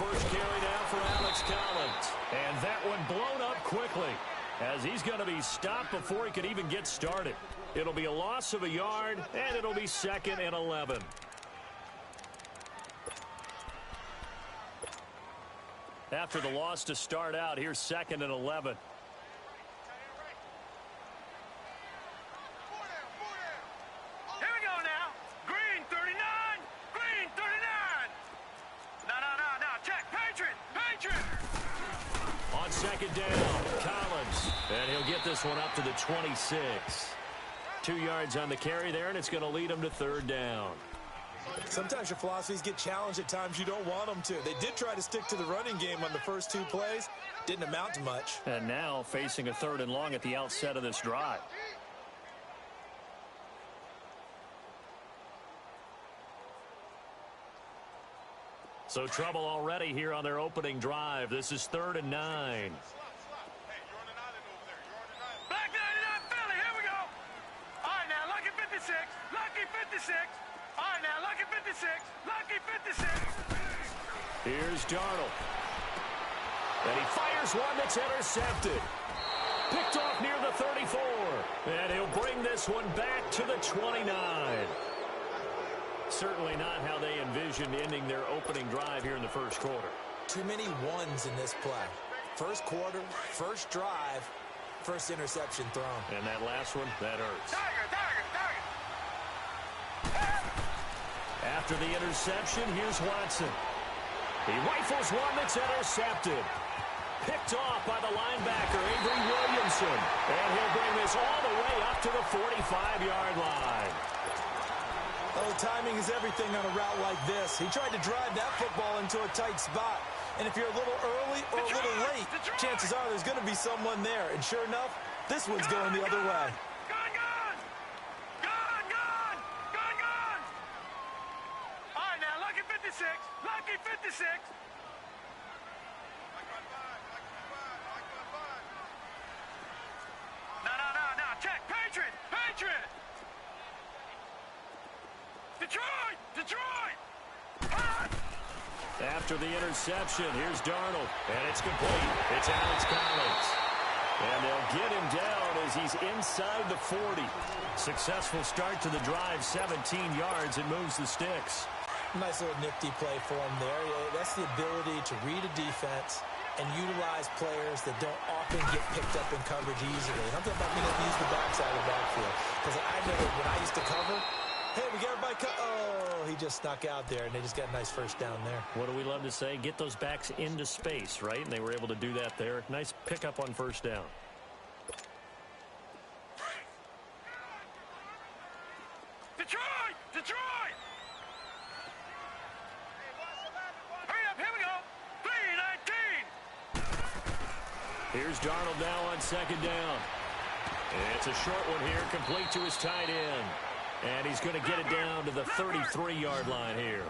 first carry now for Alex Collins. And that one blown up quickly, as he's going to be stopped before he could even get started. It'll be a loss of a yard, and it'll be 2nd and 11. After the loss to start out, here's 2nd and 11. Here we go now. Green 39. Green 39. No. Check. Patriot. On 2nd down, Collins. And he'll get this one up to the 26. 2 yards on the carry there, and it's going to lead him to 3rd down. Sometimes your philosophies get challenged at times you don't want them to. They did try to stick to the running game on the first 2 plays. Didn't amount to much. And now facing a 3rd and long at the outset of this drive. So trouble already here on their opening drive. This is 3rd and 9. Black 99 Philly, here we go. All right, now, lucky 56. Lucky 56. All right, now, lucky 56. Lucky 56. Here's Darnold. And he fires one that's intercepted. Picked off near the 34. And he'll bring this one back to the 29. Certainly not how they envisioned ending their opening drive here in the first quarter. Too many ones in this play. First quarter, first drive, first interception thrown. And that last one, that hurts. Tiger. After the interception, here's Watson. He rifles one that's intercepted. Picked off by the linebacker, Avery Williamson. And he'll bring this all the way up to the 45-yard line. Oh, timing is everything on a route like this. He tried to drive that football into a tight spot. And if you're a little early or a little late, chances are there's going to be someone there. And sure enough, this one's going the other way. Gone. All right, now, lucky 56. Lucky 56. No. Check. Patriot. Detroit. After the interception, here's Darnold. And it's complete. It's Alex Collins. And they'll get him down as he's inside the 40. Successful start to the drive, 17 yards, and moves the sticks. Nice little nifty play for him there. That's the ability to read a defense and utilize players that don't often get picked up in coverage easily. And I'm talking about being able to use the backside of the backfield. Because I know when I used to cover, hey, we got everybody oh, he just snuck out there, and they just got a nice first down there. What do we love to say? Get those backs into space, right? And they were able to do that there. Nice pickup on first down. Detroit! Hurry up, here we go. 3-19. Here's Darnold now on 2nd down. It's a short one here, complete to his tight end. And he's going to get it down to the 33-yard line here.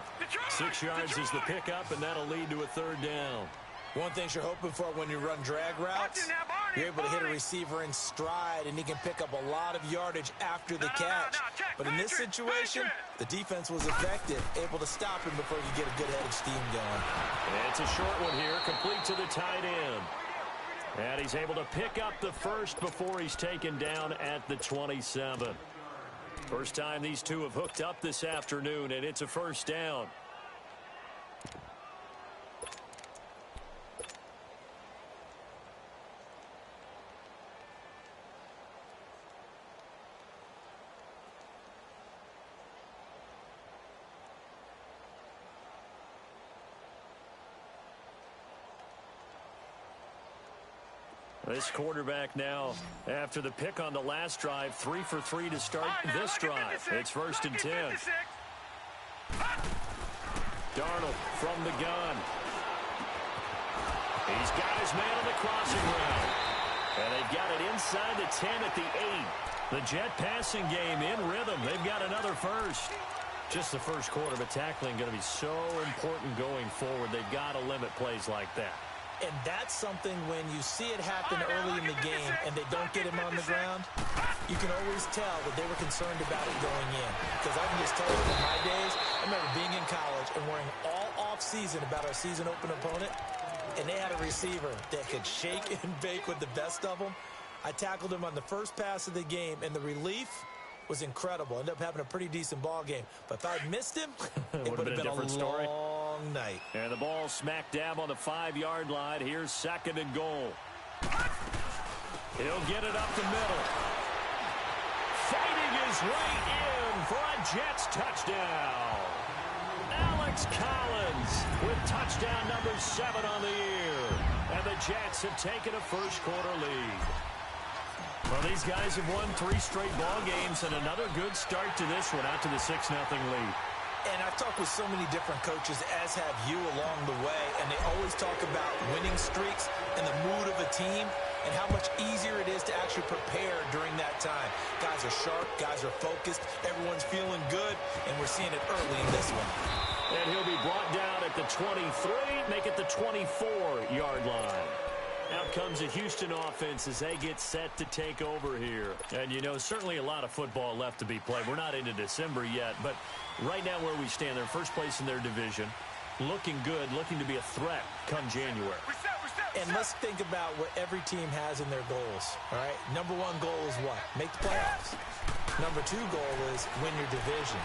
6 yards is the pickup, and that'll lead to a 3rd down. One thing you're hoping for when you run drag routes, you're able to hit a receiver in stride, and he can pick up a lot of yardage after the catch. But in this situation, the defense was effective, able to stop him before you get a good head of steam going. And it's a short one here, complete to the tight end. And he's able to pick up the first before he's taken down at the 27. First time these two have hooked up this afternoon, and it's a first down. This quarterback now, after the pick on the last drive, 3 for 3 to start this drive. It's 1st and 10. Darnold from the gun. He's got his man on the crossing route. And they've got it inside the 10 at the 8. The jet passing game in rhythm. They've got another first. Just the first quarter, but tackling going to be so important going forward. They've got to limit plays like that. And that's something when you see it happen early in the game and they don't get him on the ground, you can always tell that they were concerned about it going in. Because I can just tell you from my days, I remember being in college and wearing all offseason about our season open opponent, and they had a receiver that could shake and bake with the best of them. I tackled him on the first pass of the game, and the relief was incredible. Ended up having a pretty decent ball game. But if I'd missed him, it would have been a story. Long night. And the ball smack dab on the 5-yard line. Here's 2nd and goal. He'll get it up the middle. Fighting his way in for a Jets touchdown. Alex Collins with touchdown number 7 on the year. And the Jets have taken a first-quarter lead. Well, these guys have won 3 straight ball games and another good start to this one out to the 6-0 lead. And I've talked with so many different coaches, as have you along the way, and they always talk about winning streaks and the mood of a team and how much easier it is to actually prepare during that time. Guys are sharp, guys are focused, everyone's feeling good, and we're seeing it early in this one. And he'll be brought down at the 23, make it the 24-yard line. Out comes the Houston offense as they get set to take over here. And, you know, certainly a lot of football left to be played. We're not into December yet, but right now where we stand, they're first place in their division. Looking good, looking to be a threat come January. And let's think about what every team has in their goals, all right? Number 1 goal is what? Make the playoffs. Number 2 goal is win your division.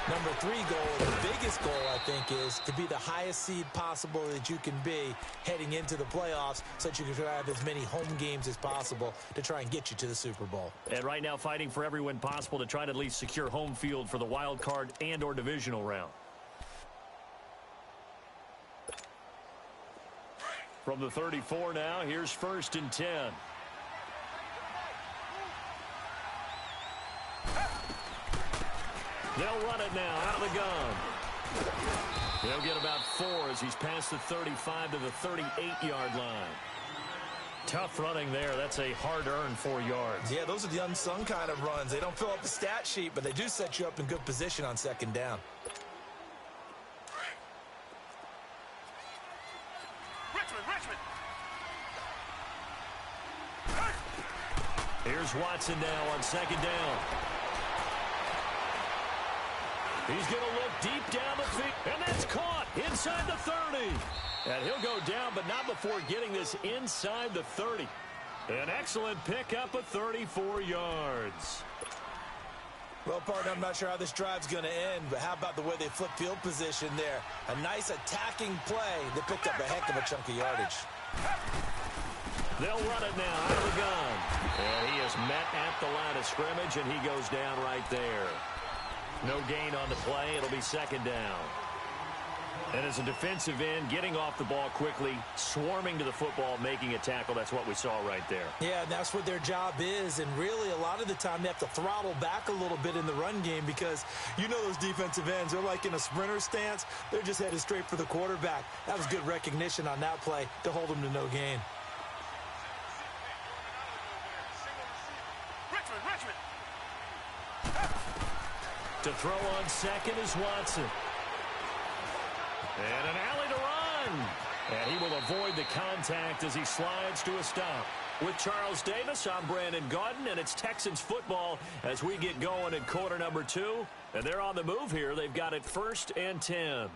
Number 3 goal, the biggest goal, I think, is to be the highest seed possible that you can be heading into the playoffs so that you can have as many home games as possible to try and get you to the Super Bowl. And right now fighting for every win possible to try to at least secure home field for the wild card and or divisional round. From the 34 now, here's 1st and 10. They'll run it now out of the gun. They'll get about 4 as he's past the 35 to the 38-yard line. Tough running there. That's a hard-earned 4 yards. Yeah, those are the unsung kind of runs. They don't fill up the stat sheet, but they do set you up in good position on 2nd down. Richmond. Here's Watson now on 2nd down. He's going to look deep down the field, and that's caught inside the 30. And he'll go down, but not before getting this inside the 30. An excellent pickup of 34 yards. Well, partner, I'm not sure how this drive's going to end, but how about the way they flip field position there? A nice attacking play that picked up a heck of a chunk of yardage. They'll run it now out of the gun. And he is met at the line of scrimmage, and he goes down right there. No gain on the play. It'll be 2nd down. And as a defensive end, getting off the ball quickly, swarming to the football, making a tackle, that's what we saw right there. Yeah, and that's what their job is. And really, a lot of the time, they have to throttle back a little bit in the run game because you know those defensive ends, they're like in a sprinter stance. They're just headed straight for the quarterback. That was good recognition on that play to hold them to no gain. Richmond. To throw on 2nd is Watson. And an alley to run. And he will avoid the contact as he slides to a stop. With Charles Davis, I'm Brandon Gaudin, and it's Texans football as we get going in quarter number 2. And they're on the move here. They've got it 1st and 10.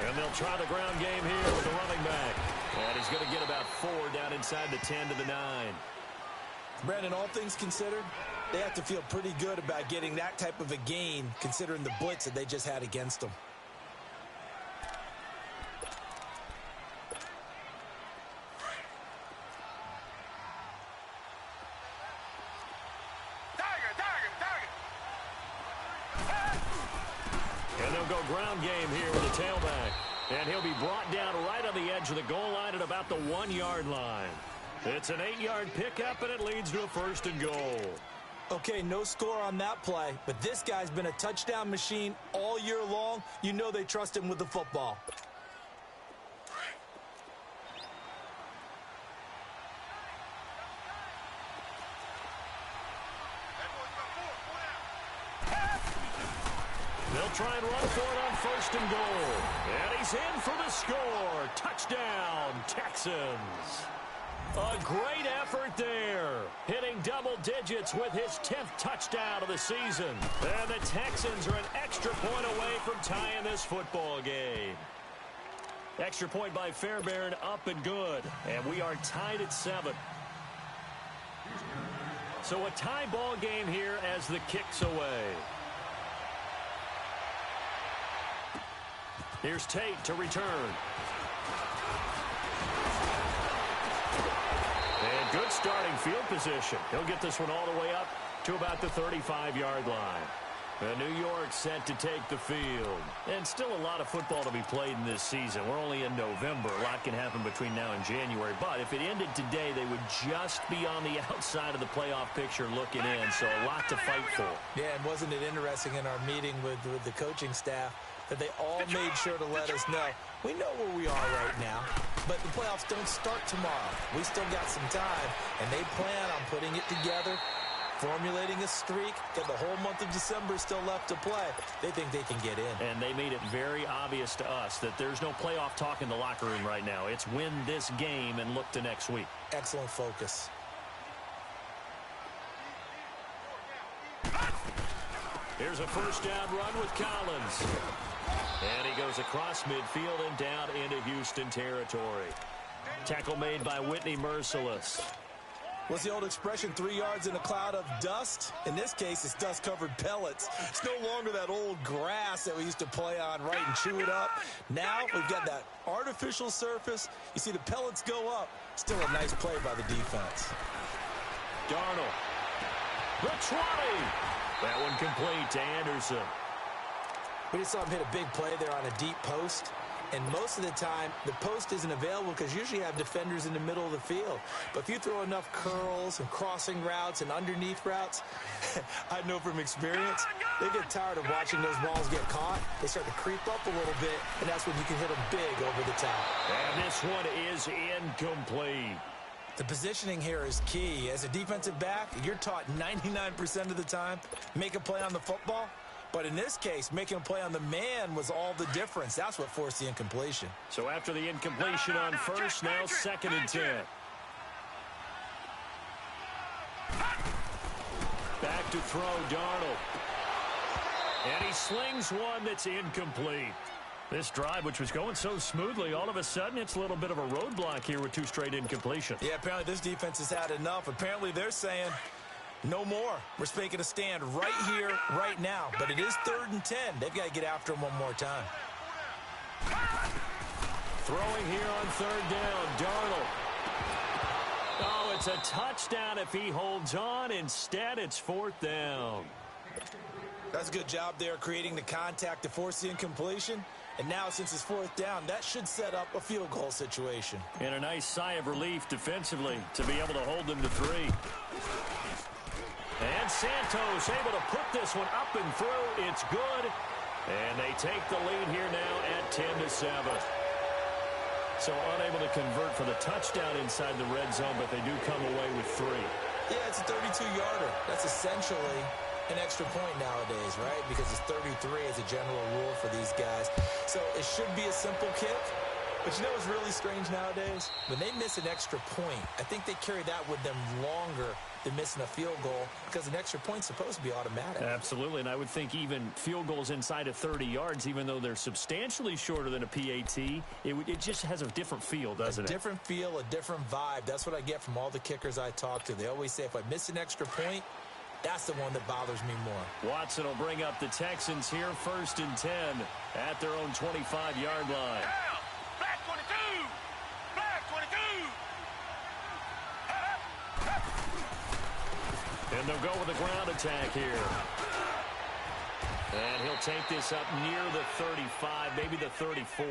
And they'll try the ground game here with the running back. And he's going to get about 4 down inside the 10 to the 9. Brandon, all things considered, they have to feel pretty good about getting that type of a gain considering the blitz that they just had against them. And they'll go ground game here with the tailback. And he'll be brought down right on the edge of the goal line at about the 1-yard line. It's an 8-yard pickup, and it leads to a 1st and goal. Okay, no score on that play, but this guy's been a touchdown machine all year long. You know they trust him with the football. They'll They'll try and run for it on 1st and goal. And he's in for the score. Touchdown, Texans. A great effort there. Hitting double digits with his 10th touchdown of the season. And the Texans are an extra point away from tying this football game. Extra point by Fairbairn, up and good. And we are tied at 7. So a tie ball game here as the kick's away. Here's Tate to return. And good starting field position. He'll get this one all the way up to about the 35-yard line. New York set to take the field. And still a lot of football to be played in this season. We're only in November. A lot can happen between now and January. But if it ended today, they would just be on the outside of the playoff picture looking in. So a lot to fight for. Yeah, and wasn't it interesting in our meeting with the coaching staff that they all made sure to let us know, we know where we are right now, but the playoffs don't start tomorrow. We still got some time, and they plan on putting it together, formulating a streak, got the whole month of December still left to play. They think they can get in. And they made it very obvious to us that there's no playoff talk in the locker room right now. It's win this game and look to next week. Excellent focus. Here's a first down run with Collins. And he goes across midfield and down into Houston territory. Tackle made by Whitney Merciless. What's the old expression, 3 yards in a cloud of dust? In this case, it's dust-covered pellets. It's no longer that old grass that we used to play on, right, and chew it up. Now we've got that artificial surface. You see the pellets go up. Still a nice play by the defense. Darnold. The 20. That one complete to Anderson. We just saw him hit a big play there on a deep post. And most of the time, the post isn't available because usually you have defenders in the middle of the field. But if you throw enough curls and crossing routes and underneath routes, I know from experience, they get tired of watching those balls get caught. They start to creep up a little bit, and that's when you can hit them big over the top. And this one is incomplete. The positioning here is key. As a defensive back, you're taught 99% of the time, make a play on the football. But in this case, making a play on the man was all the difference. That's what forced the incompletion. So after the incompletion on first, now 2nd and 10. Back to throw, Darnold. And he slings one that's incomplete. This drive, which was going so smoothly, all of a sudden it's a little bit of a roadblock here with 2 straight incompletions. Yeah, apparently this defense has had enough. Apparently they're saying, no more. We're making a stand right here, right now. But it is 3rd and 10. They've got to get after him one more time. Throwing here on 3rd down, Darnold. Oh, it's a touchdown if he holds on. Instead, it's 4th down. That's a good job there creating the contact to force the incompletion. And now, since it's 4th down, that should set up a field goal situation. And a nice sigh of relief defensively to be able to hold them to 3. And Santos able to put this one up and through. It's good. And they take the lead here now at 10-7. So unable to convert for the touchdown inside the red zone, but they do come away with 3. Yeah, it's a 32-yarder. That's essentially an extra point nowadays, right? Because it's 33 as a general rule for these guys. So it should be a simple kick. But you know what's really strange nowadays? When they miss an extra point, I think they carry that with them longer than missing a field goal because an extra point's supposed to be automatic. Absolutely, and I would think even field goals inside of 30 yards, even though they're substantially shorter than a PAT, it just has a different feel, doesn't it? A different feel, a different vibe. That's what I get from all the kickers I talk to. They always say if I miss an extra point, that's the one that bothers me more. Watson will bring up the Texans here, 1st and 10 at their own 25-yard line. Black 22! Black 22! And they'll go with a ground attack here. And he'll take this up near the 35, maybe the 34.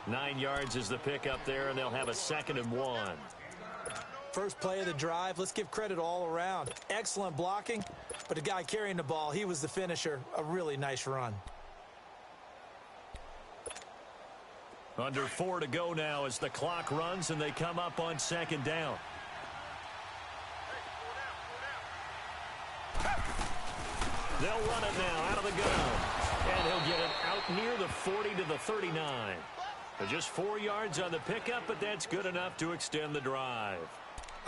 9 yards is the pickup there, and they'll have a 2nd and 1. First play of the drive, let's give credit all around. Excellent blocking, but the guy carrying the ball, he was the finisher. A really nice run. Under 4 to go now as the clock runs, and they come up on 2nd down. They'll run it now out of the gun. And he'll get it out near the 40 to the 39. Just 4 yards on the pickup, but that's good enough to extend the drive.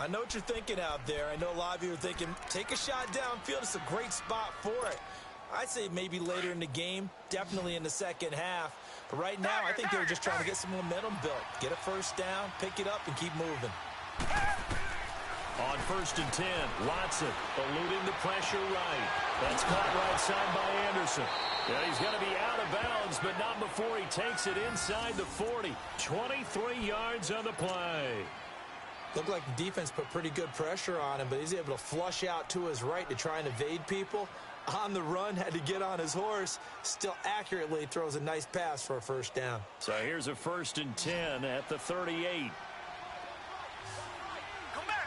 I know what you're thinking out there. I know a lot of you are thinking, take a shot downfield. It's a great spot for it. I'd say maybe later in the game, definitely in the second half. But right now, I think they were just trying to get some momentum built. Get a first down, pick it up, and keep moving. On 1st and 10, Watson eluding the pressure right. That's caught right side by Anderson. Yeah, he's going to be out of bounds, but not before he takes it inside the 40. 23 yards on the play. Looked like the defense put pretty good pressure on him, but he's able to flush out to his right to try and evade people. On the run, had to get on his horse. Still accurately throws a nice pass for a first down. So here's a 1st and 10 at the 38. Come back.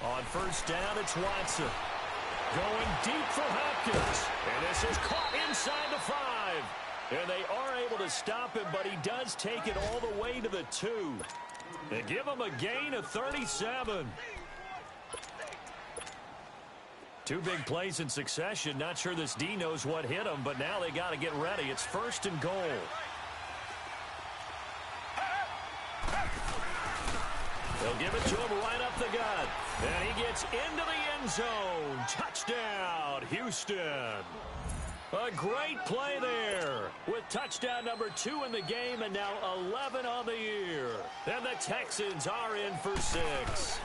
On 1st down, it's Watson. Going deep for Hopkins. And this is caught inside the 5. And they are able to stop him, but he does take it all the way to the 2. They give him a gain of 37. 2 big plays in succession. Not sure this D knows what hit him, but now they got to get ready. It's 1st and goal. They'll give it to him right up the gut. And he gets into the end zone. Touchdown, Houston. A great play there with touchdown number 2 in the game and now 11 on the year. And the Texans are in for 6.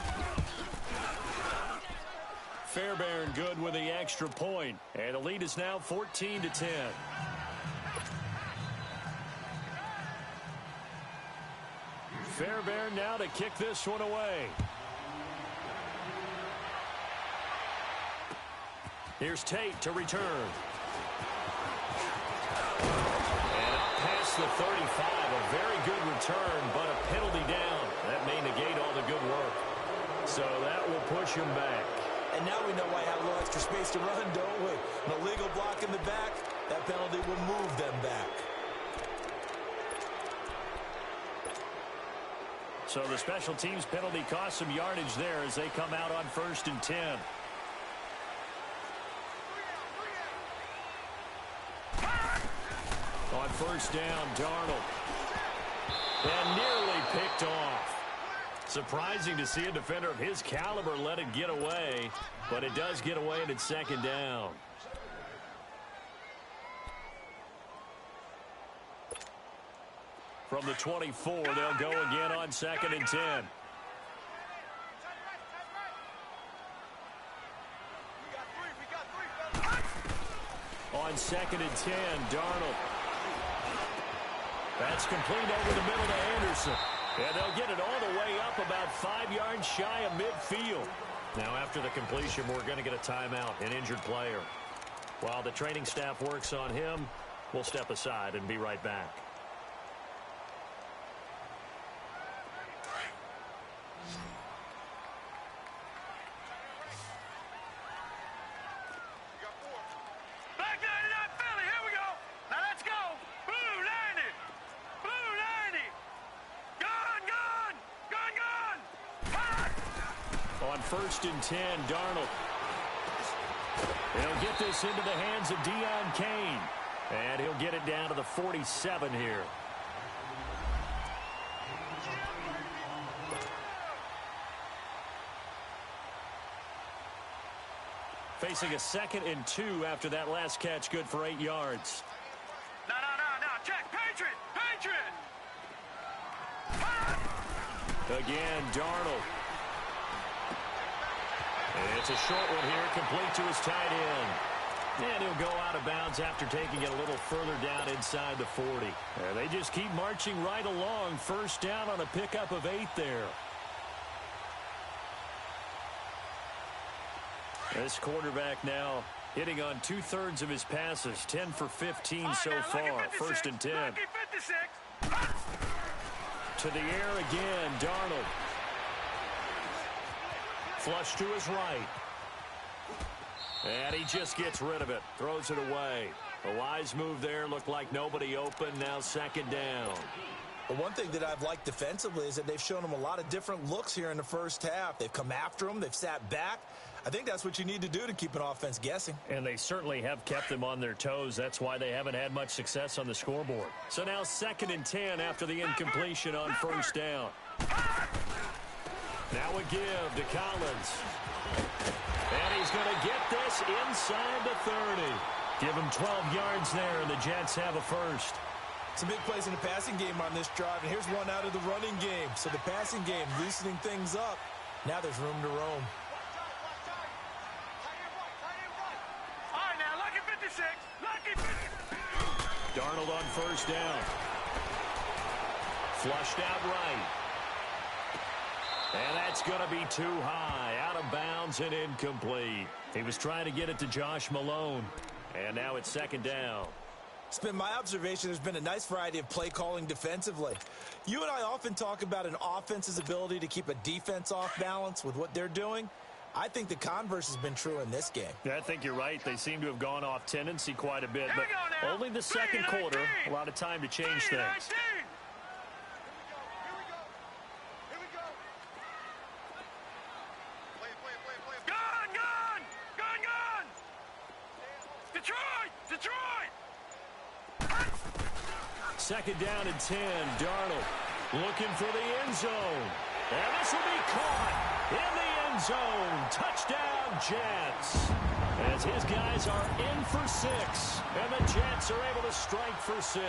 Fairbairn good with the extra point. And the lead is now 14 to 10. Fairbairn now to kick this one away. Here's Tate to return. And up past the 35, a very good return, but a penalty down. That may negate all the good work. So that will push him back. And now we know why I have a little extra space to run, don't we? An illegal block in the back, that penalty will move them back. So the special teams penalty cost some yardage there as they come out on 1st and 10. On 1st down, Darnold. And nearly picked off. Surprising to see a defender of his caliber let it get away, but it does get away and it's 2nd down. From the 24, they'll go again on 2nd and 10. On 2nd and 10, Darnold. That's complete over the middle to Anderson. And they'll get it all the way up about 5 yards shy of midfield. Now after the completion, we're going to get a timeout, an injured player. While the training staff works on him, we'll step aside and be right back. On 1st and 10, Darnold. He'll get this into the hands of Deion Kane. And he'll get it down to the 47 here. Facing a 2nd and 2 after that last catch, good for 8 yards. No. Check. Patriot. Again, Darnold. And it's a short one here, complete to his tight end. And he'll go out of bounds after taking it a little further down inside the 40. And they just keep marching right along. 1st down on a pickup of 8 there. This quarterback now hitting on 2/3 of his passes. 10 for 15 so far. 1st and 10. To the air again, Darnold. Flush to his right. And he just gets rid of it. Throws it away. A wise move there. Looked like nobody open. Now 2nd down. But one thing that I've liked defensively is that they've shown him a lot of different looks here in the first half. They've come after him. They've sat back. I think that's what you need to do to keep an offense guessing. And they certainly have kept them on their toes. That's why they haven't had much success on the scoreboard. So now 2nd and 10 after the incompletion on 1st down. Now a give to Collins. And he's going to get this inside the 30. Give him 12 yards there, and the Jets have a first. Some big plays in the passing game on this drive, and here's one out of the running game. So the passing game loosening things up. Now there's room to roam. All right, now, lucky 56. Lucky 56. Darnold on 1st down. Flushed out right. And that's going to be too high. Out of bounds and incomplete. He was trying to get it to Josh Malone. And now it's 2nd down. It's been my observation there's been a nice variety of play calling defensively. You and I often talk about an offense's ability to keep a defense off balance with what they're doing. I think the converse has been true in this game. Yeah, I think you're right. They seem to have gone off tendency quite a bit, but only the 2nd quarter. A lot of time to change things. Detroit! 2nd down and 10. Darnold looking for the end zone. And this will be caught in the end zone. Touchdown, Jets. As his guys are in for 6. And the Jets are able to strike for 6.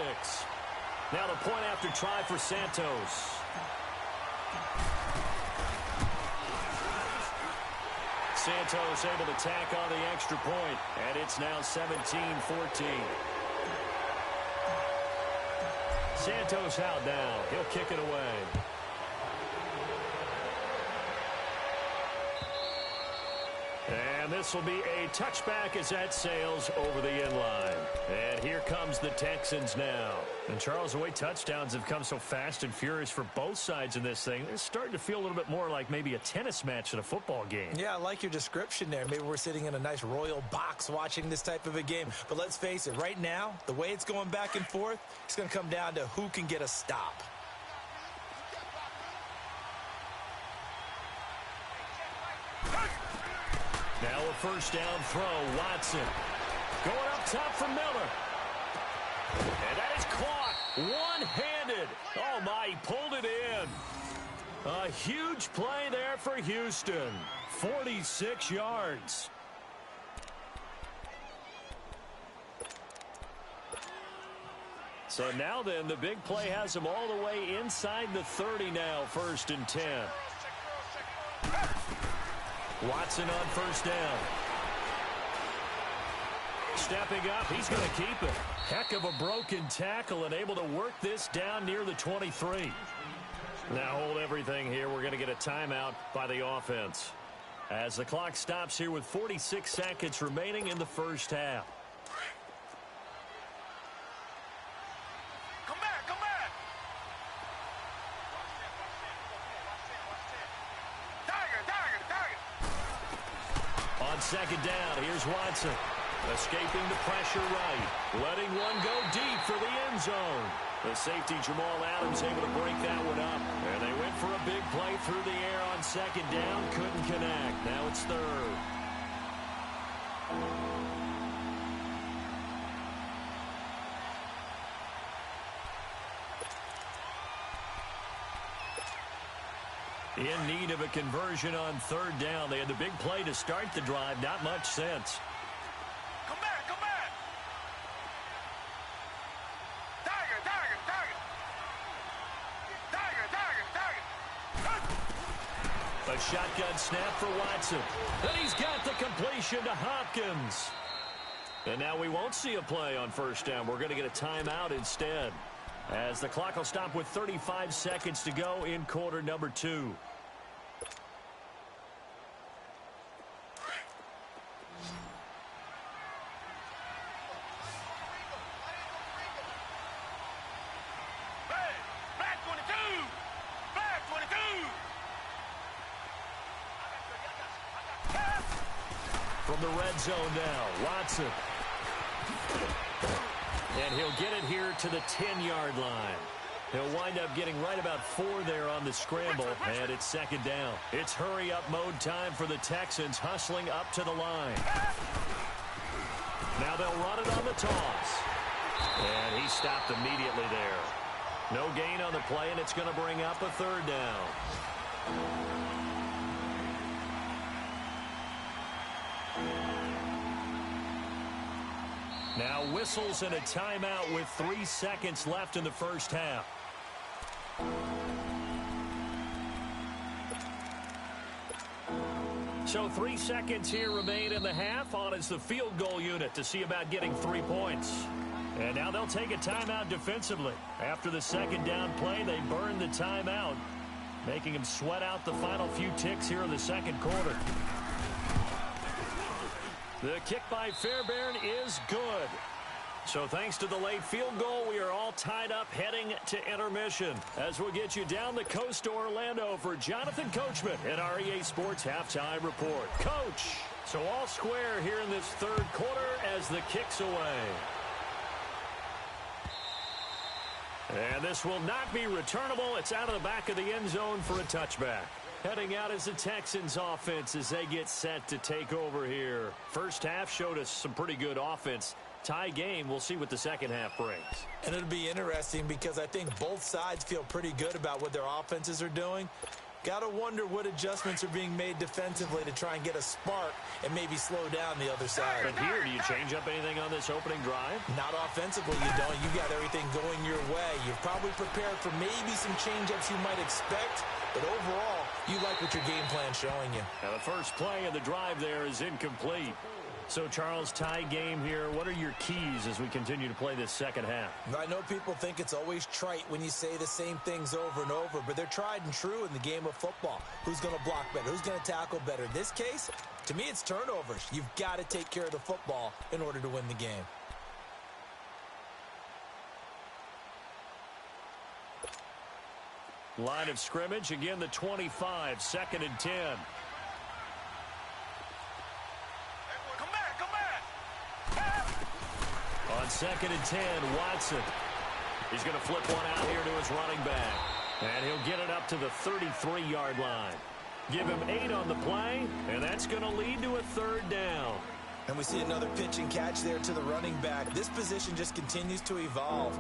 Now the point after try for Santos. Santos able to tack on the extra point, and it's now 17-14. Santos out now. He'll kick it away. And this will be a touchback as that sails over the end line. And here comes the Texans now. And Charles, the way touchdowns have come so fast and furious for both sides in this thing, it's starting to feel a little bit more like maybe a tennis match than a football game. Yeah, I like your description there. Maybe we're sitting in a nice royal box watching this type of a game. But let's face it, right now, the way it's going back and forth, it's going to come down to who can get a stop. Now a 1st down throw. Watson going up top for Miller. And that is caught one-handed. Oh, my, he pulled it in. A huge play there for Houston. 46 yards. So now then, the big play has him all the way inside the 30 now, 1st and 10. Watson on 1st down. Stepping up, he's going to keep it. Heck of a broken tackle and able to work this down near the 23. Now hold everything here. We're going to get a timeout by the offense. As the clock stops here with 46 seconds remaining in the 1st half. Come back, come back! Tiger! On 2nd down, here's Watson. Escaping the pressure right. Letting one go deep for the end zone. The safety, Jamal Adams, able to break that one up. And they went for a big play through the air on 2nd down. Couldn't connect. Now it's 3rd. In need of a conversion on 3rd down. They had the big play to start the drive. Not much sense. Come back! Tiger! A shotgun snap for Watson. And he's got the completion to Hopkins. And now we won't see a play on 1st down. We're going to get a timeout instead. As the clock will stop with 35 seconds to go in quarter number 2. From the red zone now, Watson. And he'll get it here to the 10-yard line. He'll wind up getting right about 4 there on the scramble, and it's second down. It's hurry-up mode time for the Texans, hustling up to the line. Now they'll run it on the toss. And he stopped immediately there. No gain on the play, and it's going to bring up a third down. Now whistles and a timeout with 3 seconds left in the first half. So 3 seconds here remain in the half. On is the field goal unit to see about getting 3 points. And now they'll take a timeout defensively. After the second down play, they burn the timeout, making them sweat out the final few ticks here in the second quarter. The kick by Fairbairn is good. So thanks to the late field goal, we are all tied up heading to intermission. As we'll get you down the coast to Orlando for Jonathan Coachman at our EA Sports Halftime Report. Coach, so all square here in this third quarter as the kick's away. And this will not be returnable. It's out of the back of the end zone for a touchback. Heading out is the Texans offense as they get set to take over here. First half showed us some pretty good offense. Tie game, we'll see what the second half brings. And it'll be interesting because I think both sides feel pretty good about what their offenses are doing. Got to wonder what adjustments are being made defensively to try and get a spark and maybe slow down the other side. But here, do you change up anything on this opening drive? Not offensively, you don't. You got everything going your way. You've probably prepared for maybe some change-ups you might expect, but overall, you like what your game plan's showing you. Now the first play of the drive there is incomplete. So, Charles, tie game here. What are your keys as we continue to play this second half? I know people think it's always trite when you say the same things over and over, but they're tried and true in the game of football. Who's going to block better? Who's going to tackle better? In this case, to me, it's turnovers. You've got to take care of the football in order to win the game. Line of scrimmage, again, the 25, 2nd and 10. On 2nd and 10, Watson. He's going to flip one out here to his running back. And he'll get it up to the 33-yard line. Give him 8 on the play, and that's going to lead to a third down. And we see another pitch and catch there to the running back. This position just continues to evolve.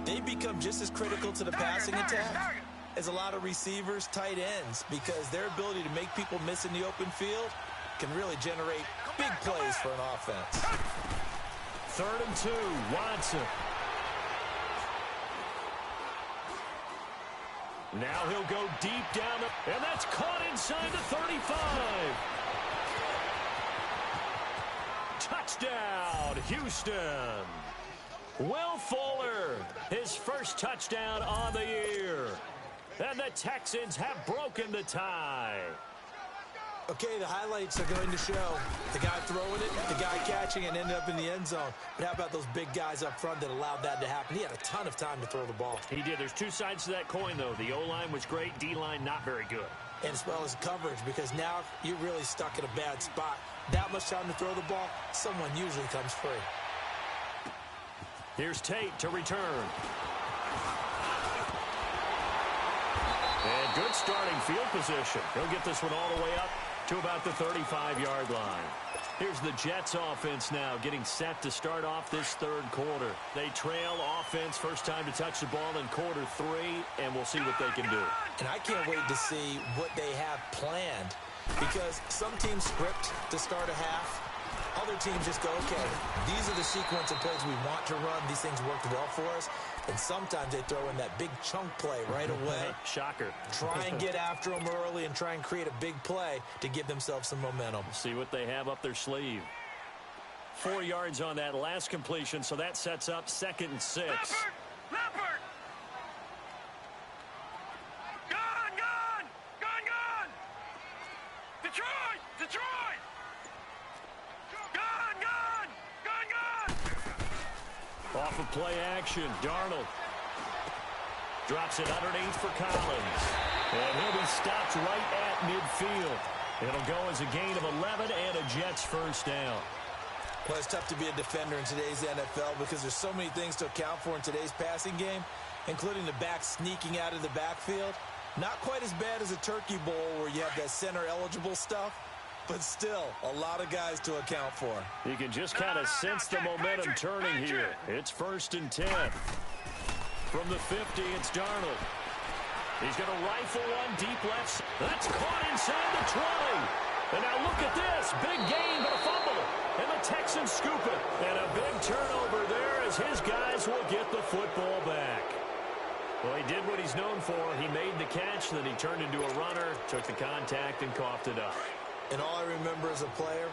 They become just as critical to the passing attack as a lot of receivers, tight ends, because their ability to make people miss in the open field can really generate big plays for an offense. 3rd and 2, Watson. Now he'll go deep down, and that's caught inside the 35. Touchdown, Houston. Will Fuller, his first touchdown on the year. And the Texans have broken the tie. Okay, the highlights are going to show the guy throwing it, the guy catching it, and ended up in the end zone. But how about those big guys up front that allowed that to happen? He had a ton of time to throw the ball. He did. There's 2 sides to that coin, though. The O-line was great, D-line not very good. And as well as coverage, because now you're really stuck in a bad spot. That much time to throw the ball, someone usually comes free. Here's Tate to return. And good starting field position. He'll get this one all the way up to about the 35-yard line. Here's the Jets offense now getting set to start off this third quarter. They trail offense, first time to touch the ball in quarter 3, and we'll see what they can do. And I can't wait to see what they have planned, because some teams script to start a half. Other teams just go, okay, these are the sequence of plays we want to run. These things worked well for us. And sometimes they throw in that big chunk play right away. Shocker. Try and get after them early and try and create a big play to give themselves some momentum. See what they have up their sleeve. 4 yards on that last completion, so that sets up 2nd and 6. Leopard! Gone! Detroit! Off of play action, Darnold drops it underneath for Collins. And he'll be stopped right at midfield. It'll go as a gain of 11 and a Jets first down. Well, it's tough to be a defender in today's NFL because there's so many things to account for in today's passing game. including the back sneaking out of the backfield. Not quite as bad as a turkey bowl where you have that center-eligible stuff, but still a lot of guys to account for. You can just kind of sense the momentum turning here. It's 1st and 10. From the 50, it's Darnold. He's going to rifle one deep left. That's caught inside the 20. And now look at this. Big gain, but a fumble. And the Texans scoop it. And a big turnover there as his guys will get the football back. Well, he did what he's known for. He made the catch, then he turned into a runner, took the contact, and coughed it up. And all I remember as a player,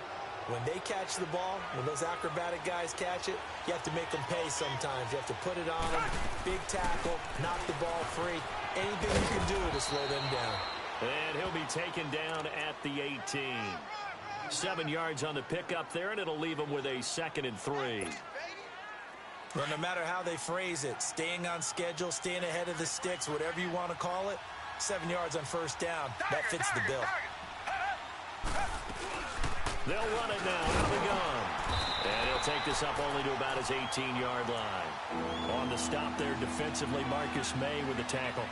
when they catch the ball, when those acrobatic guys catch it, you have to make them pay sometimes. You have to put it on them, big tackle, knock the ball free. Anything you can do to slow them down. And he'll be taken down at the 18. 7 yards on the pickup there, and it'll leave him with a 2nd and 3. Well, no matter how they phrase it, staying on schedule, staying ahead of the sticks, whatever you want to call it, 7 yards on 1st down, that fits the bill. They'll run it now out of the gun. And he'll take this up only to about his 18-yard line. On the stop there defensively, Marcus May with the tackle.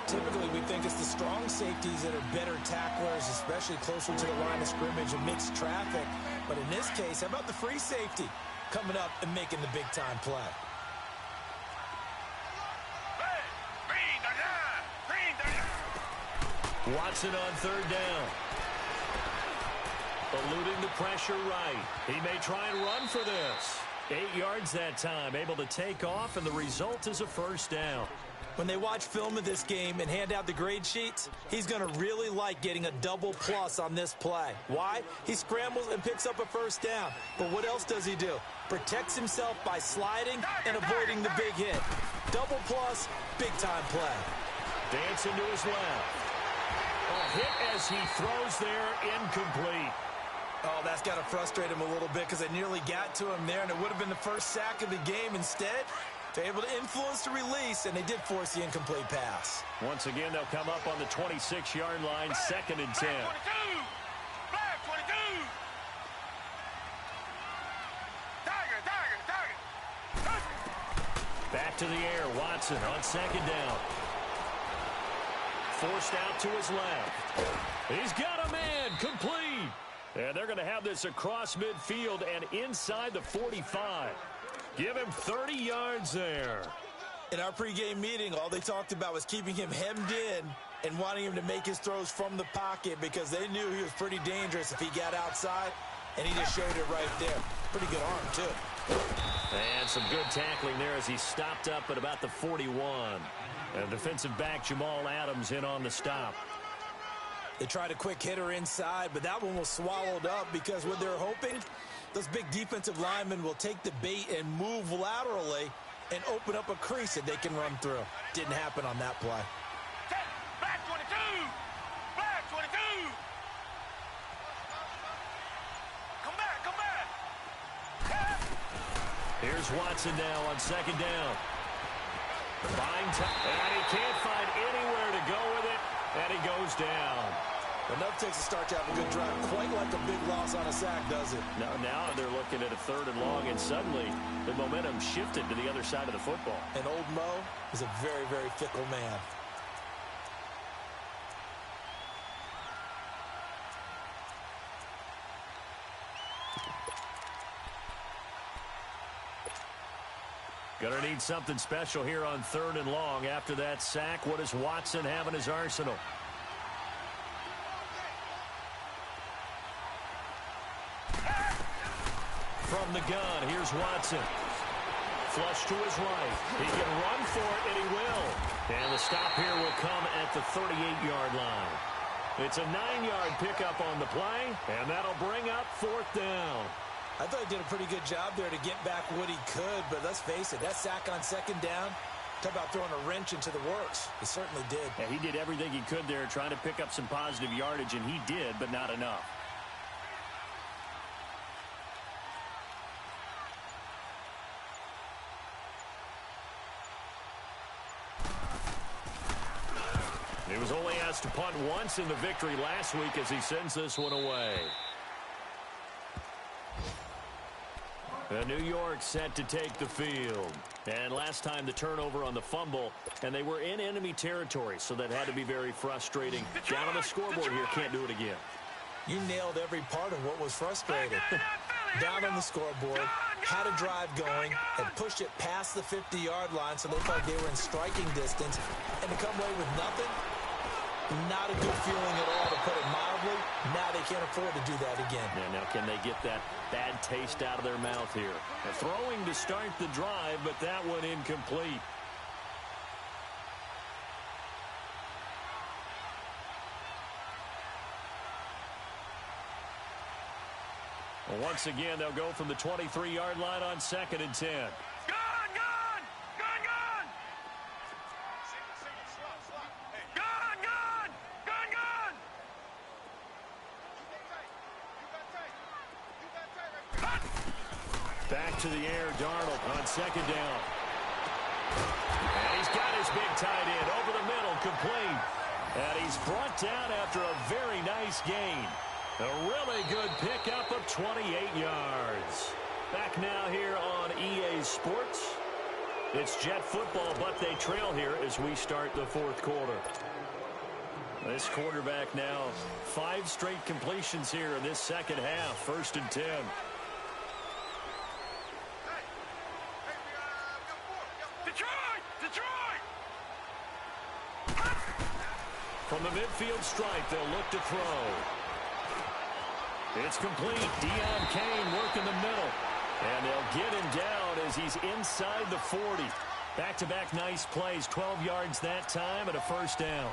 Typically, we think it's the strong safeties that are better tacklers, especially closer to the line of scrimmage and mixed traffic. But in this case, how about the free safety coming up and making the big-time play? Watson on 3rd down. Eluding the pressure right. He may try and run for this. 8 yards that time, able to take off, and the result is a 1st down. When they watch film of this game and hand out the grade sheets, he's going to really like getting a double plus on this play. Why? He scrambles and picks up a 1st down. But what else does he do? Protects himself by sliding and avoiding the big hit. Double plus, big-time play. Dancing to his left. A hit as he throws there, incomplete. Oh, that's got to frustrate him a little bit because they nearly got to him there, and it would have been the first sack of the game. Instead, they're able to influence the release, and they did force the incomplete pass. Once again, they'll come up on the 26-yard line, 2nd and 10. Flag 22. Tiger. Back to the air, Watson on 2nd down. Forced out to his left. He's got a man, complete. And they're going to have this across midfield and inside the 45. Give him 30 yards there. In our pregame meeting, all they talked about was keeping him hemmed in and wanting him to make his throws from the pocket because they knew he was pretty dangerous if he got outside, and he just showed it right there. Pretty good arm, too. And some good tackling there as he stopped up at about the 41. And defensive back Jamal Adams in on the stop. They tried a quick hitter inside, but that one was swallowed up because what they're hoping, those big defensive linemen will take the bait and move laterally and open up a crease that they can run through. Didn't happen on that play. Flag 22. Flag 22. Come back. Here's Watson now on 2nd down. Buying time, and he can't find anywhere to go with it, and he goes down. Enough takes a start to have a good drive. Quite like a big loss on a sack, does it? Now they're looking at a 3rd and long, and suddenly the momentum shifted to the other side of the football. And old Mo is a very, very fickle man. Gonna need something special here on 3rd and long. After that sack, what does Watson have in his arsenal? From the gun, here's Watson. Flush to his right. He can run for it, and he will. And the stop here will come at the 38-yard line. It's a 9-yard pickup on the play, and that'll bring up 4th down. I thought he did a pretty good job there to get back what he could, but let's face it, that sack on 2nd down, talk about throwing a wrench into the works. He certainly did. Yeah, he did everything he could there, trying to pick up some positive yardage, and he did, but not enough. He was only asked to punt once in the victory last week as he sends this one away. New York set to take the field. And last time the turnover on the fumble, and they were in enemy territory, so that had to be very frustrating. Down on the scoreboard here, can't do it again. You nailed every part of what was frustrating. Down on the scoreboard, had a drive going, and pushed it past the 50-yard line so they thought they were in striking distance, and to come away with nothing, not a good feeling at all, to put it mildly. Now they can't afford to do that again. Yeah, now can they get that bad taste out of their mouth here? They're throwing to start the drive, but that one incomplete. Well, once again, they'll go from the 23-yard line on 2nd and 10. Back to the air, Darnold on 2nd down. And he's got his big tight end over the middle, complete. And he's brought down after a very nice gain. A really good pickup of 28 yards. Back now here on EA Sports. It's Jet football, but they trail here as we start the 4th quarter. This quarterback now 5 straight completions here in this second half. 1st and 10. From the midfield stripe, they'll look to throw. It's complete. Deion Kane working the middle. And they'll get him down as he's inside the 40. Back-to-back nice plays. 12 yards that time and a 1st down.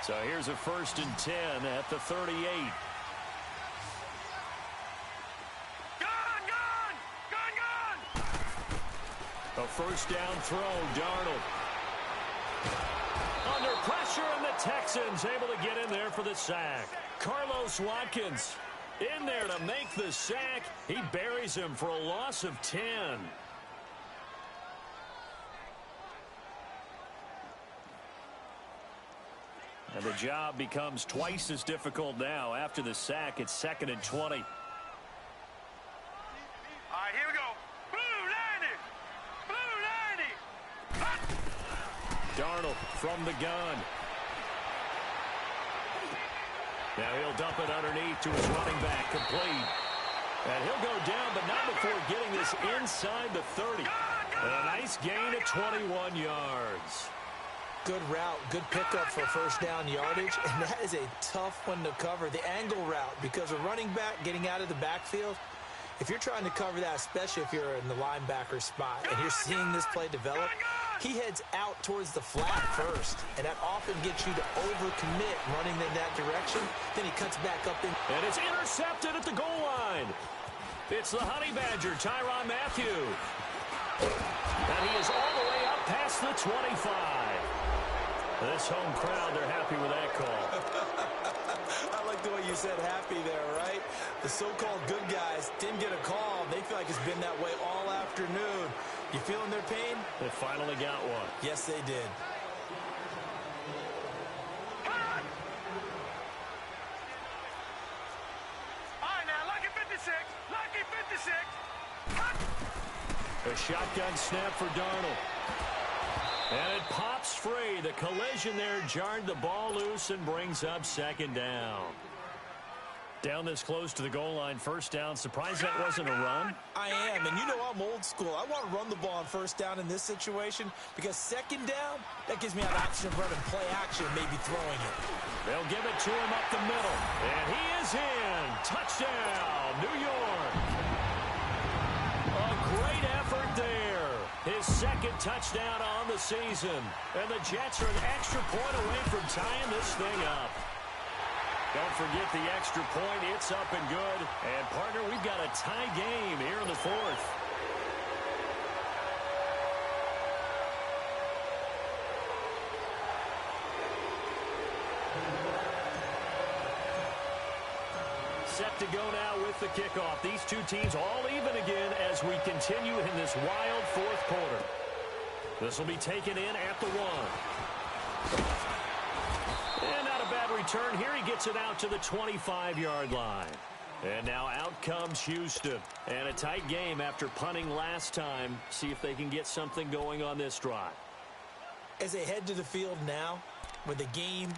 So here's a 1st and 10 at the 38. A 1st down throw, Darnold. Under pressure, and the Texans able to get in there for the sack. Carlos Watkins in there to make the sack. He buries him for a loss of 10. And the job becomes twice as difficult now. After the sack, it's 2nd and 20. All right, here we go. Darnold from the gun. Now he'll dump it underneath to his running back, complete. And he'll go down, but not before getting this inside the 30. And a nice gain of 21 yards. Good route, good pickup for 1st down yardage, and that is a tough one to cover. The angle route, because a running back getting out of the backfield, if you're trying to cover that, especially if you're in the linebacker spot and you're seeing this play develop, he heads out towards the flat first, and that often gets you to overcommit running in that direction. Then he cuts back up in. And it's intercepted at the goal line. It's the Honey Badger, Tyrann Mathieu. And he is all the way up past the 25. This home crowd, they're happy with that call. I like the way you said happy there, right? The so-called good guys didn't get a call. They feel like it's been that way all afternoon. You feeling their pain? They finally got one. Yes, they did. All right, now, lucky 56. Lucky 56. A shotgun snap for Darnold. And it pops free. The collision there jarred the ball loose and brings up 2nd down. Down this close to the goal line, 1st down. Surprised that wasn't a run? I am, and you know I'm old school. I want to run the ball on 1st down in this situation because 2nd down, that gives me an option of running play action, maybe throwing it. They'll give it to him up the middle. And he is in. Touchdown, New York. A great effort there. His 2nd touchdown on the season. And the Jets are an extra point away from tying this thing up. Don't forget the extra point. It's up and good. And, partner, we've got a tie game here in the 4th. Set to go now with the kickoff. These two teams all even again as we continue in this wild 4th quarter. This will be taken in at the 1. And not a bad return here. He gets it out to the 25-yard line. And now out comes Houston. And a tight game after punting last time. See if they can get something going on this drive. As they head to the field now, with the game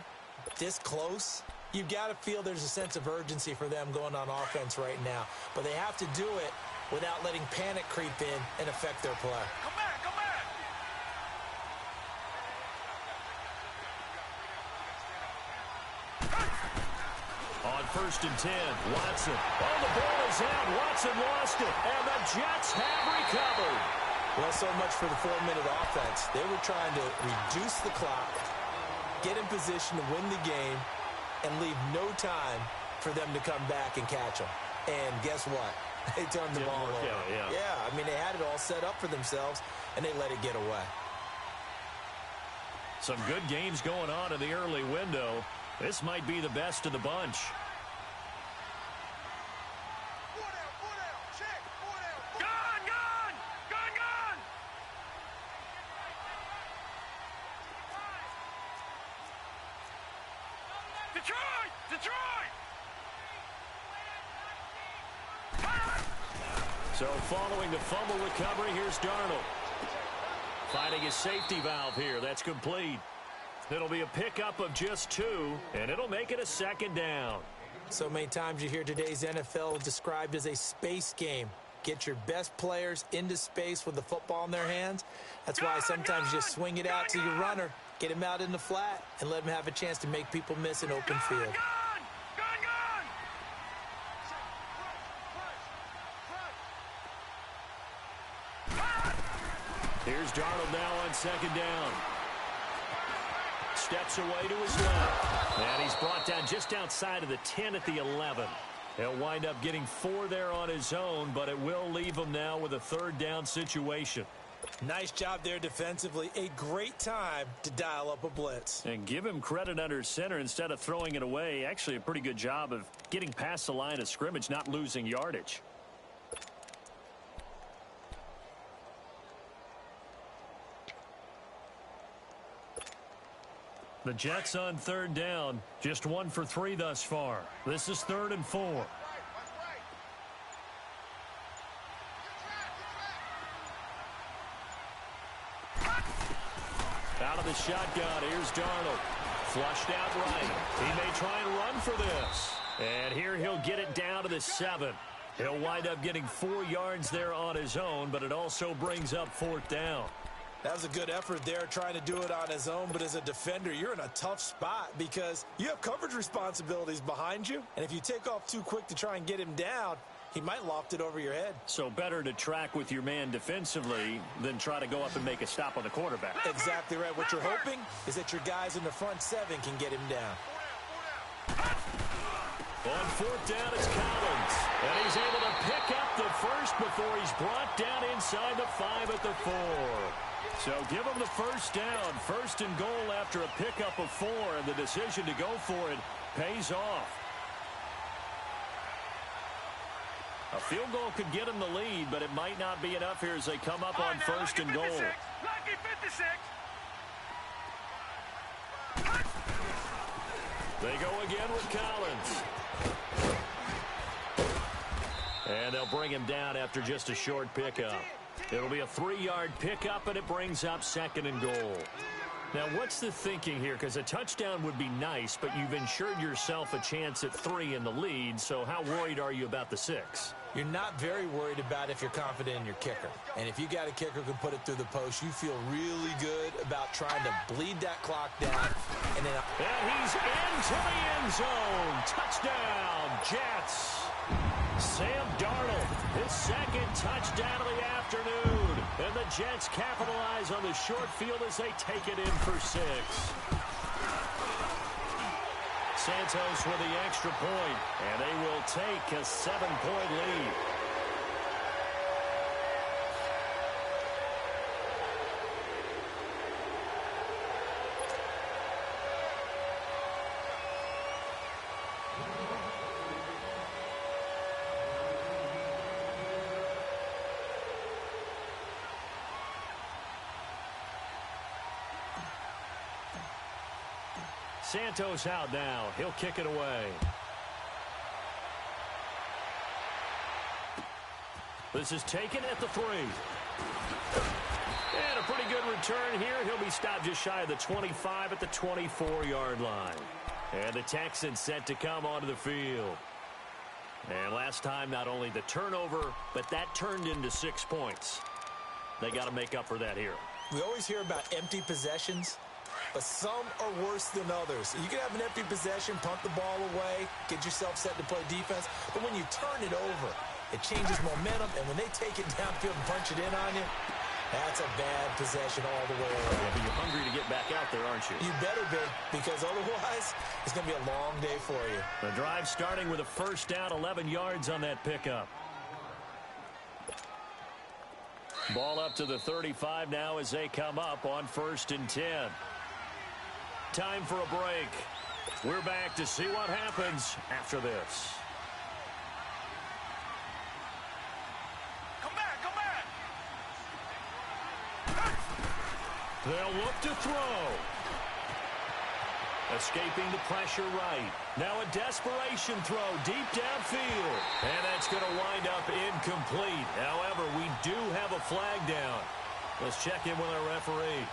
this close, you've got to feel there's a sense of urgency for them going on offense right now. But they have to do it without letting panic creep in and affect their play. Come back, come back. On 1st and 10, Watson. Oh, the ball is out. Watson lost it. And the Jets have recovered. Well, so much for the 4-minute offense. They were trying to reduce the clock, get in position to win the game, and leave no time for them to come back and catch them. And guess what? They turned the ball over. Yeah, I mean, they had it all set up for themselves, and they let it get away. Some good games going on in the early window. This might be the best of the bunch. Gone, gone, gone, gone. Detroit, Detroit. So following the fumble recovery, here's Darnold. Finding his safety valve here. That's complete. It'll be a pickup of just 2, and it'll make it a 2nd down. So many times you hear today's NFL described as a space game. Get your best players into space with the football in their hands. That's why sometimes you just swing it out to your runner, get him out in the flat, and let him have a chance to make people miss an open field. Here's Darnold now on 2nd down. Steps away to his left. And he's brought down just outside of the 10 at the 11. He'll wind up getting 4 there on his own, but it will leave him now with a 3rd down situation. Nice job there defensively. A great time to dial up a blitz. And give him credit under center instead of throwing it away. Actually a pretty good job of getting past the line of scrimmage, not losing yardage. The Jets on 3rd down. Just 1 for 3 thus far. This is 3rd and 4. Out of the shotgun, here's Darnold. Flushed out right. He may try and run for this. And here he'll get it down to the 7. He'll wind up getting 4 yards there on his own, but it also brings up 4th down. That was a good effort there trying to do it on his own, but as a defender, you're in a tough spot because you have coverage responsibilities behind you, and if you take off too quick to try and get him down, he might loft it over your head. So better to track with your man defensively than try to go up and make a stop on the quarterback. Exactly right. What you're hoping is that your guys in the front 7 can get him down. On 4th down, it's Collins. And he's able to pick up the first before he's brought down inside the 5 at the 4. So give him the 1st down. 1st and goal after a pickup of 4, and the decision to go for it pays off. A field goal could get him the lead, but it might not be enough here as they come up on 1st and goal. Lucky 56. They go again with Collins. And they'll bring him down after just a short pickup. It'll be a 3-yard pickup, and it brings up 2nd and goal. Now, what's the thinking here? Because a touchdown would be nice, but you've ensured yourself a chance at 3 in the lead, so how worried are you about the 6? You're not very worried about if you're confident in your kicker. And if you got a kicker who can put it through the post, you feel really good about trying to bleed that clock down. And he's into the end zone. Touchdown, Jets. Sam Darnold, his 2nd touchdown of the afternoon. And the Jets capitalize on the short field as they take it in for 6. Santos with the extra point, and they will take a 7-point lead. Santos out now. He'll kick it away. This is taken at the 3. And a pretty good return here. He'll be stopped just shy of the 25 at the 24-yard line. And the Texans set to come onto the field. And last time, not only the turnover, but that turned into 6 points. They got to make up for that here. We always hear about empty possessions, but some are worse than others. You can have an empty possession, punt the ball away, get yourself set to play defense, but when you turn it over, it changes momentum, and when they take it downfield and punch it in on you, that's a bad possession all the way around. Yeah, but you're hungry to get back out there, aren't you? You better be, because otherwise it's going to be a long day for you. The drive starting with a first down, 11 yards on that pickup. Ball up to the 35 now as they come up on 1st and 10. Time for a break. We're back to see what happens after this. They'll look to throw. Escaping the pressure right. Now a desperation throw deep downfield. And that's going to wind up incomplete. However, we do have a flag down. Let's check in with our referee.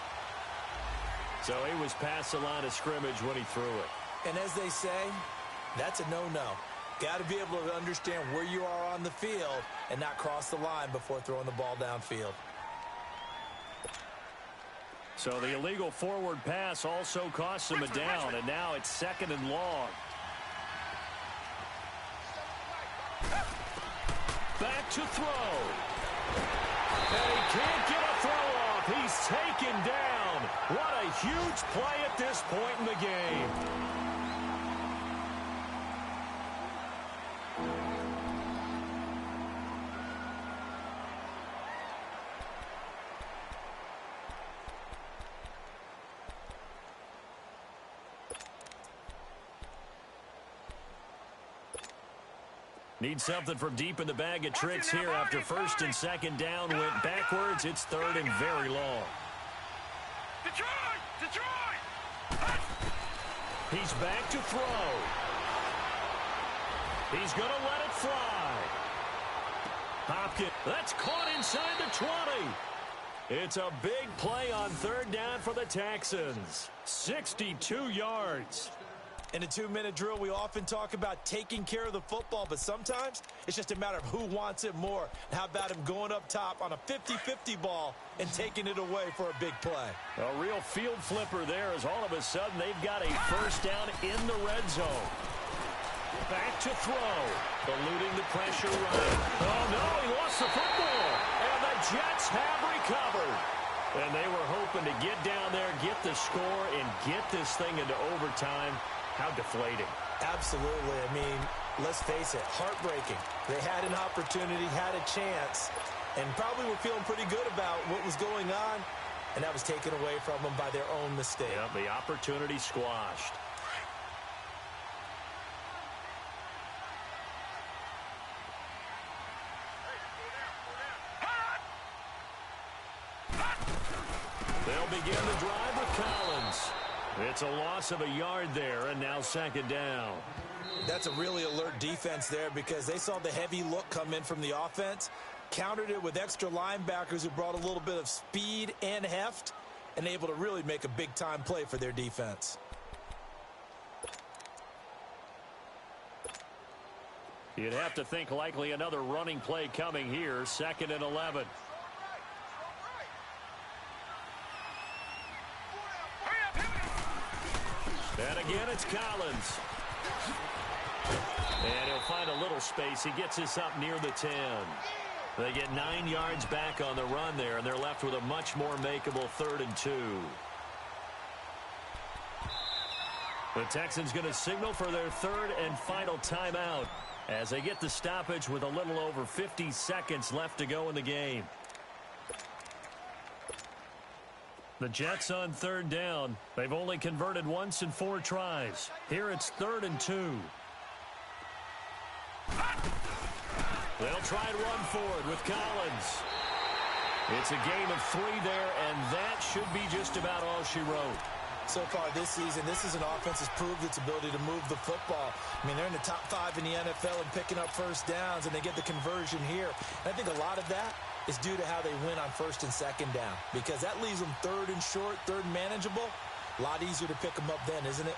So he was past the line of scrimmage when he threw it. And as they say, that's a no-no. Got to be able to understand where you are on the field and not cross the line before throwing the ball downfield. So the illegal forward pass also costs him a down, and now it's 2nd and long. Back to throw. And he can't get a throw off. He's taken down. What a huge play at this point in the game. Need something from deep in the bag of tricks here after 1st and 2nd down went backwards. It's 3rd and very long. Detroit! He's back to throw. He's going to let it fly. Hopkins, that's caught inside the 20. It's a big play on 3rd down for the Texans. 62 yards. In a 2-minute drill, we often talk about taking care of the football, but sometimes it's just a matter of who wants it more. How about him going up top on a 50-50 ball and taking it away for a big play? A real field flipper there as all of a sudden they've got a first down in the red zone. Back to throw. Eluding the pressure right. Oh, no, he lost the football. And the Jets have recovered. And they were hoping to get down there, get the score, and get this thing into overtime. How deflating. Absolutely. I mean, let's face it, heartbreaking. They had an opportunity, had a chance, and probably were feeling pretty good about what was going on, and that was taken away from them by their own mistake. Yep, the opportunity squashed. They'll begin the drive with Collins. It's a loss of a yard there, and now 2nd down. That's a really alert defense there because they saw the heavy look come in from the offense, countered it with extra linebackers who brought a little bit of speed and heft, and able to really make a big-time play for their defense. You'd have to think likely another running play coming here, 2nd and 11. And again, it's Collins. And he'll find a little space. He gets this up near the 10. They get 9 yards back on the run there, and they're left with a much more makeable 3rd and 2. The Texans going to signal for their 3rd and final timeout as they get the stoppage with a little over 50 seconds left to go in the game. The Jets on 3rd down. They've only converted once in 4 tries. Here it's 3rd and 2. They'll try and run forward with Collins. It's a game of 3 there, and that should be just about all she wrote. So far this season, this is an offense that's proved its ability to move the football. I mean, they're in the top 5 in the NFL and picking up first downs, and they get the conversion here. And I think a lot of that is due to how they win on first and second down, because that leaves them third and short, third and manageable. A lot easier to pick them up then, isn't it?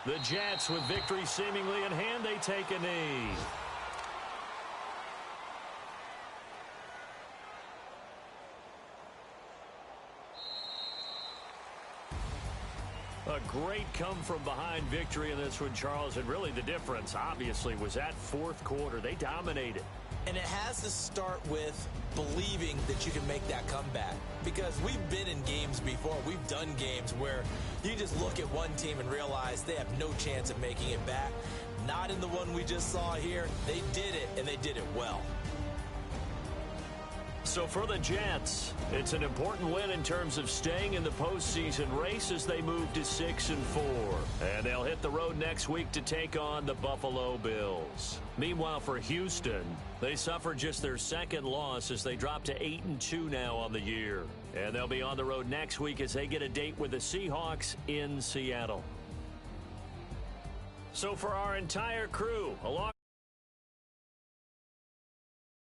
The Jets, with victory seemingly in hand, they take a knee. A great come-from-behind victory in this one, Charles, and really the difference, obviously, was that fourth quarter. They dominated. And it has to start with believing that you can make that comeback. Because we've been in games before. We've done games where you just look at one team and realize they have no chance of making it back. Not in the one we just saw here. They did it, and they did it well. So for the Jets, it's an important win in terms of staying in the postseason race as they move to 6-4. And they'll hit the road next week to take on the Buffalo Bills. Meanwhile, for Houston, they suffered just their second loss as they drop to 8-2 now on the year. And they'll be on the road next week as they get a date with the Seahawks in Seattle. So for our entire crew, along